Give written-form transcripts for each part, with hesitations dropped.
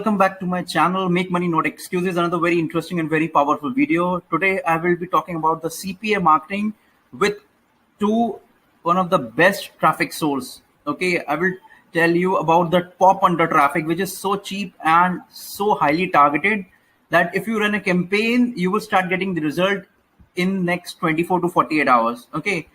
Welcome back to my channel, Make Money Not Excuses. Another very interesting and very powerful video. Today I will be talking about the CPA marketing with one of the best traffic source. Okay, I will tell you about the pop under traffic, which is so cheap and so highly targeted that if you run a campaign, you will start getting the result in next 24 to 48 hours. Okay,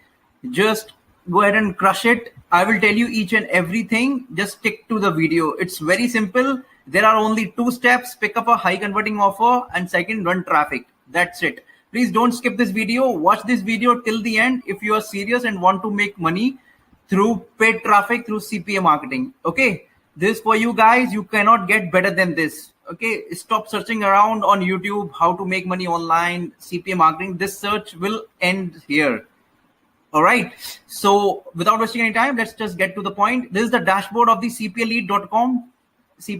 just go ahead and crush it. I will tell you each and everything. Just stick to the video. It's very simple. There are only 2 steps: pick up a high converting offer, and second, run traffic. That's it. Please don't skip this video. Watch this video till the end if you are serious and want to make money through paid traffic through CPA marketing. Okay, this for you guys. You cannot get better than this. Okay, stop searching around on YouTube how to make money online, CPA marketing. This search will end here. All right, so without wasting any time, let's just get to the point. This is the dashboard of the cpalead.com. So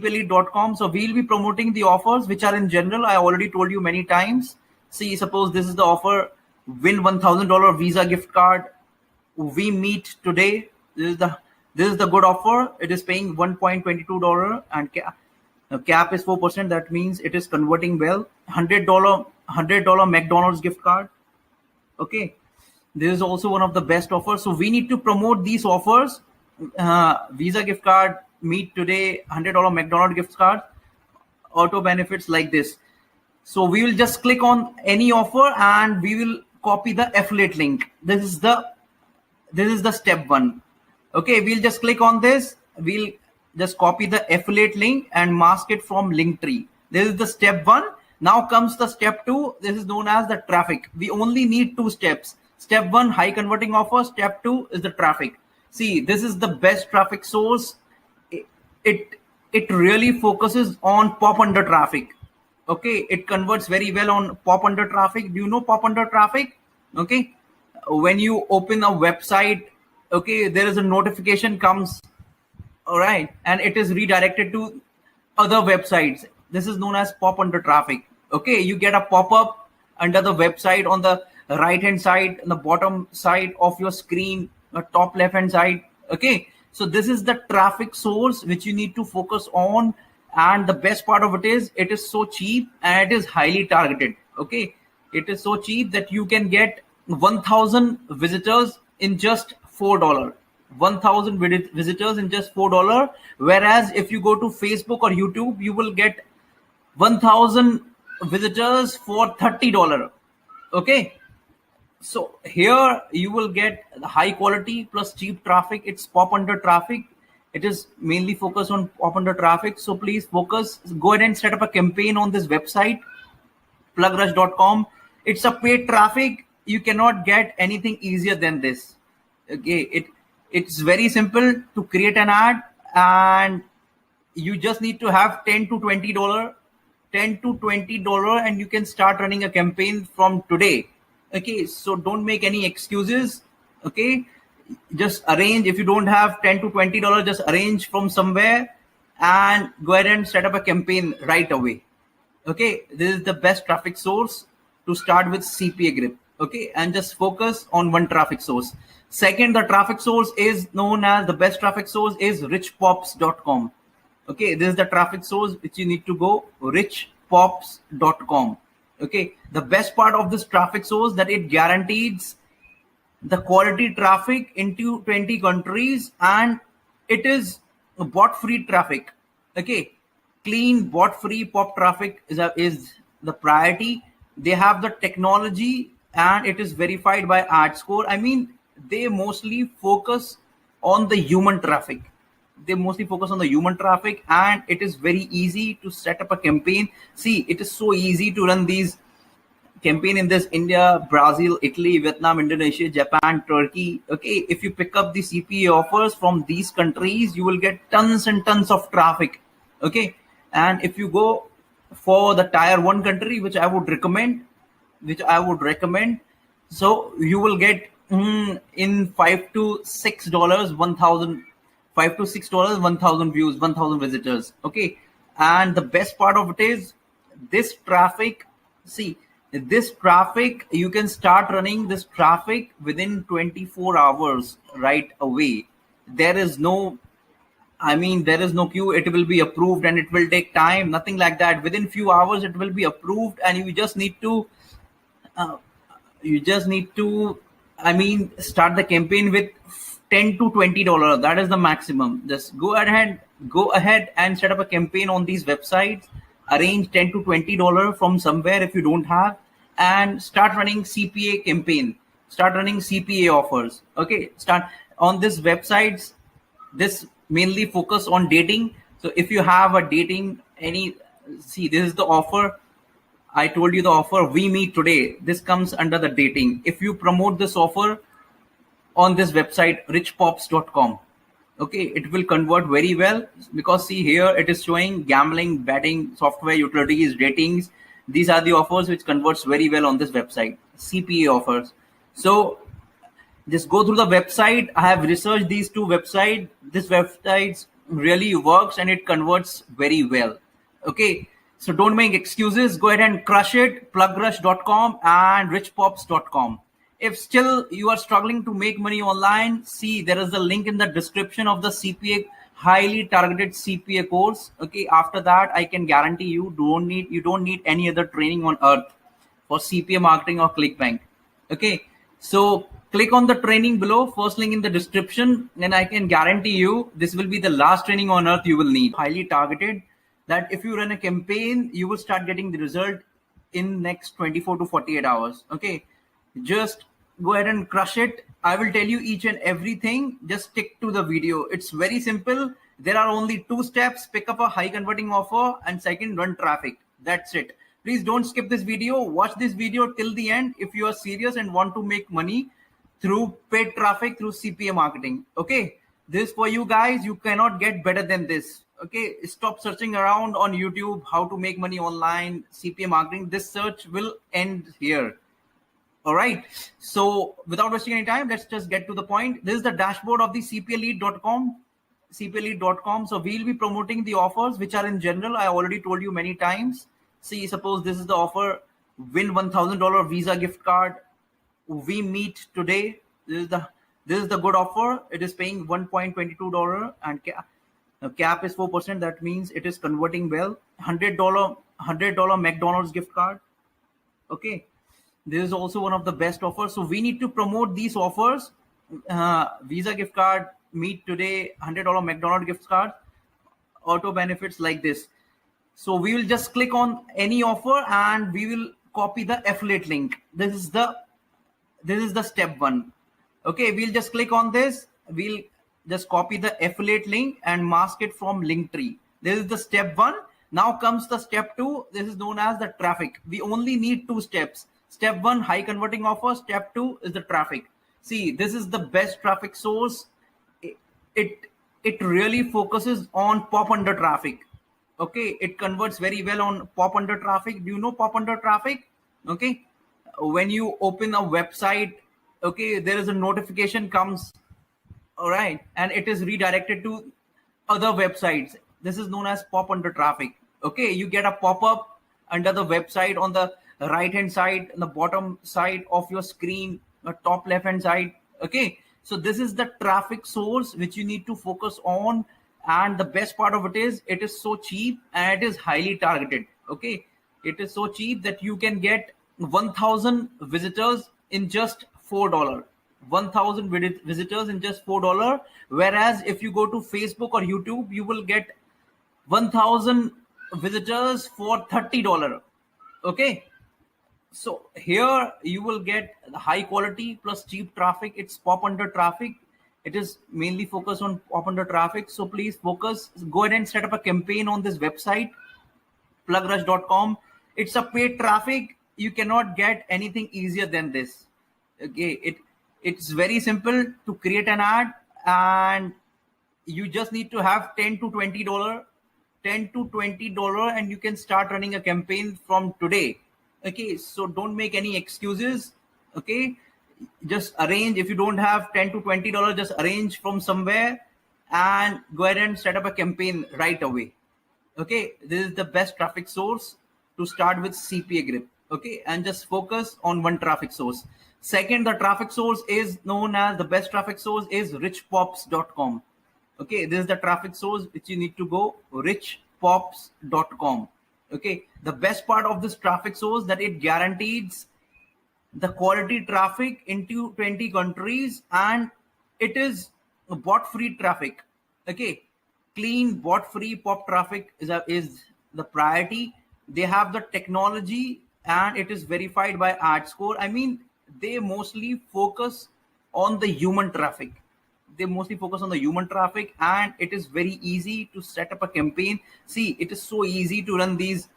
we'll be promoting the offers which are in general. I already told you many times. See, suppose this is the offer: win $1,000 Visa gift card. We meet today. This is the good offer. It is paying $1.22 and cap is 4%. That means it is converting well. $100 McDonald's gift card. Okay. This is also one of the best offers. So we need to promote these offers. Visa gift card, meet today, $100 McDonald's gift card, auto benefits like this. So we will just click on any offer and we will copy the affiliate link. This is the step 1. Okay, we'll just click on this. We'll just copy the affiliate link and mask it from Linktree. This is the step 1. Now comes the step 2. This is known as the traffic. We only need 2 steps. Step 1, high converting offer. Step 2 is the traffic. See, this is the best traffic source. It really focuses on pop under traffic. Okay, it converts very well on pop under traffic. Do you know pop under traffic? Okay, when you open a website, okay, there is a notification comes, all right, and it is redirected to other websites. This is known as pop under traffic. Okay, you get a pop-up under the website on the right hand side, on the bottom side of your screen, the top left hand side. Okay, so this is the traffic source which you need to focus on, and the best part of it is so cheap and it is highly targeted. Okay, it is so cheap that you can get 1,000 visitors in just $4. 1,000 visitors in just $4. Whereas if you go to Facebook or YouTube, you will get 1,000 visitors for $30. Okay, so here you will get the high quality plus cheap traffic. It's pop under traffic. It is mainly focused on pop under traffic. So please focus. Go ahead and set up a campaign on this website, plugrush.com. It's a paid traffic. You cannot get anything easier than this. Okay, it's very simple to create an ad, and you just need to have $10 to $20, and you can start running a campaign from today. Okay, so don't make any excuses. Okay, just arrange. If you don't have $10 to $20, just arrange from somewhere and go ahead and set up a campaign right away. Okay, this is the best traffic source to start with CPA grip. Okay, and just focus on one traffic source. Second, the traffic source is known as the best traffic source is richpops.com. Okay, this is the traffic source which you need to go, richpops.com. Okay, the best part of this traffic source that it guarantees the quality traffic into 20 countries, and it is bot free traffic. Okay, clean bot free pop traffic is the priority. They have the technology and it is verified by AdScore. I mean, they mostly focus on the human traffic. And it is very easy to set up a campaign. See, it is so easy to run these campaign in this India, Brazil, Italy, Vietnam, Indonesia, Japan, Turkey. Okay, if you pick up the CPA offers from these countries, you will get tons and tons of traffic. Okay, and if you go for the tier 1 country, which I would recommend, so you will get in $5 to $6, 1,000 views, 1,000 visitors. Okay, and the best part of it is this traffic. See, this traffic, you can start running this traffic within 24 hours right away. There is no I mean, there is no queue. It will be approved and it will take time. Nothing like that. Within few hours, it will be approved, and uh, you just need to, I mean, start the campaign with $10 to $20. That is the maximum. Just go ahead and set up a campaign on these websites. Arrange $10 to $20 from somewhere if you don't have, and start running CPA campaign. Start running CPA offers. Okay, start on these websites. This mainly focus on dating. So if you have a dating any, see, this is the offer. I told you the offer we meet today. This comes under the dating. If you promote this offer on this website, richpops.com, okay, it will convert very well, because see here it is showing gambling, betting, software, utilities, ratings. These are the offers which converts very well on this website, CPA offers. So just go through the website. I have researched these two websites. This website really works and it converts very well. Okay, so don't make excuses. Go ahead and crush it. Plugrush.com and richpops.com. If still you are struggling to make money online, see, there is a link in the description of the CPA, highly targeted CPA course. Okay, after that I can guarantee you don't need any other training on earth for CPA marketing or ClickBank. Okay, so click on the training below, first link in the description, and I can guarantee you this will be the last training on earth you will need. Highly targeted, that if you run a campaign, you will start getting the result in next 24 to 48 hours. Okay, just go ahead and crush it. I will tell you each and everything. Just stick to the video. It's very simple. There are only two steps: pick up a high converting offer, and second, run traffic. That's it. Please don't skip this video. Watch this video till the end if you are serious and want to make money through paid traffic through CPA marketing. Okay, this for you guys. You cannot get better than this. Okay, stop searching around on YouTube how to make money online, CPA marketing. This search will end here. All right. So without wasting any time, let's just get to the point. This is the dashboard of the cpalead.com. cpalead.com. So we'll be promoting the offers which are in general. I already told you many times. See, suppose this is the offer: win $1,000 Visa gift card. We meet today. This is the good offer. It is paying $1.22 and cap is 4%. That means it is converting well. $100 McDonald's gift card. Okay, this is also one of the best offers. So we need to promote these offers. Visa gift card, meet today, $100 McDonald's gift card, auto benefits like this. So we will just click on any offer and we will copy the affiliate link. This is the step one. Okay, we'll just click on this. We'll just copy the affiliate link and mask it from Linktree. This is the step one. Now comes the step two. This is known as the traffic. We only need two steps. Step one, high converting offer. Step two is the traffic. See, this is the best traffic source. It really focuses on pop under traffic. Okay, it converts very well on pop under traffic. Do you know pop under traffic? Okay, when you open a website, okay, there is a notification comes, all right, and it is redirected to other websites. This is known as pop under traffic. Okay, you get a pop-up under the website on the right hand side, on the bottom side of your screen, the top left hand side. Okay, so this is the traffic source which you need to focus on. And the best part of it is so cheap and it is highly targeted. Okay, it is so cheap that you can get 1,000 visitors in just $4. 1,000 visitors in just $4. Whereas if you go to Facebook or YouTube, you will get 1,000 visitors for $30. Okay, so here you will get the high quality plus cheap traffic. It's pop under traffic. It is mainly focused on pop under traffic. So please focus. Go ahead and set up a campaign on this website, plugrush.com. It's a paid traffic. You cannot get anything easier than this. Okay, it's very simple to create an ad, and you just need to have $10 to $20, and you can start running a campaign from today. Okay, so don't make any excuses. Okay, just arrange. If you don't have $10 to $20, just arrange from somewhere and go ahead and set up a campaign right away. Okay, this is the best traffic source to start with CPA grip. Okay, and just focus on one traffic source. Second, the traffic source is known as the best traffic source is richpops.com. Okay, this is the traffic source which you need to go, richpops.com. Okay, the best part of this traffic source that it guarantees the quality traffic into 20 countries, and it is bot free traffic. Okay, clean bot free pop traffic is the priority. They have the technology and it is verified by ad score. I mean, they mostly focus on the human traffic. They mostly focus on the human traffic, and it is very easy to set up a campaign. See, it is so easy to run these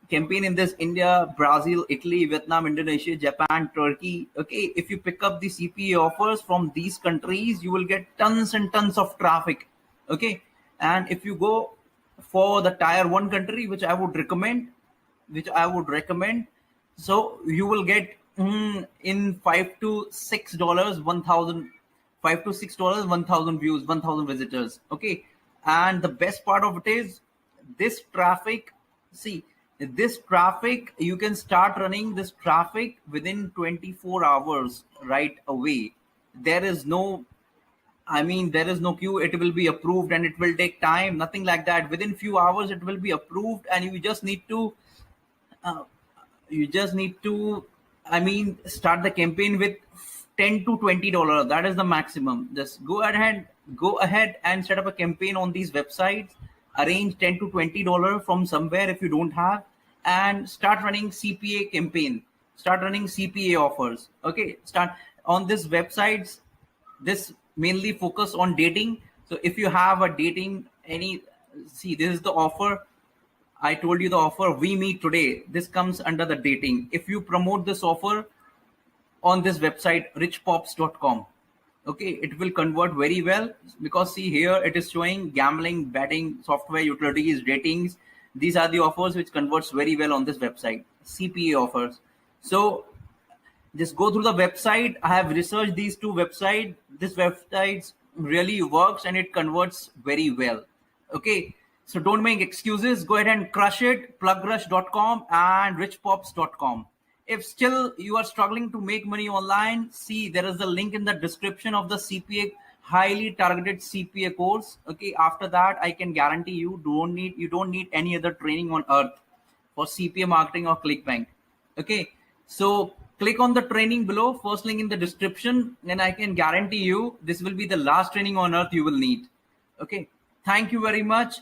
campaign in this India, Brazil, Italy, Vietnam, Indonesia, Japan, Turkey. Okay, if you pick up the CPA offers from these countries, you will get tons and tons of traffic. Okay, and if you go for the tier one country, which I would recommend, so you will get in $5 to $6, 1,000, $5 to $6, 1,000 views, 1,000 visitors. Okay, and the best part of it is this traffic. See, this traffic, you can start running this traffic within 24 hours right away. There is no, I mean, there is no queue. It will be approved and it will take time. Nothing like that. Within few hours, it will be approved, and uh, you just need to, I mean, start the campaign with $10 to $20. That is the maximum. Just go ahead and set up a campaign on these websites. Arrange $10 to $20 from somewhere if you don't have, and start running CPA campaign. Start running CPA offers. Okay, start on these websites. This mainly focus on dating. So if you have a dating any, see, this is the offer. I told you the offer we meet today. This comes under the dating. If you promote this offer on this website, richpops.com, okay, it will convert very well, because see here it is showing gambling, betting, software, utilities, ratings. These are the offers which converts very well on this website, CPA offers. So just go through the website. I have researched these two websites. This website really works and it converts very well. Okay, so don't make excuses. Go ahead and crush it. Plugrush.com and richpops.com. If still you are struggling to make money online, see, there is a link in the description of the CPA, highly targeted CPA course. Okay, after that I can guarantee you don't need any other training on earth for CPA marketing or ClickBank. Okay, so click on the training below, first link in the description, and I can guarantee you this will be the last training on earth you will need. Okay, thank you very much.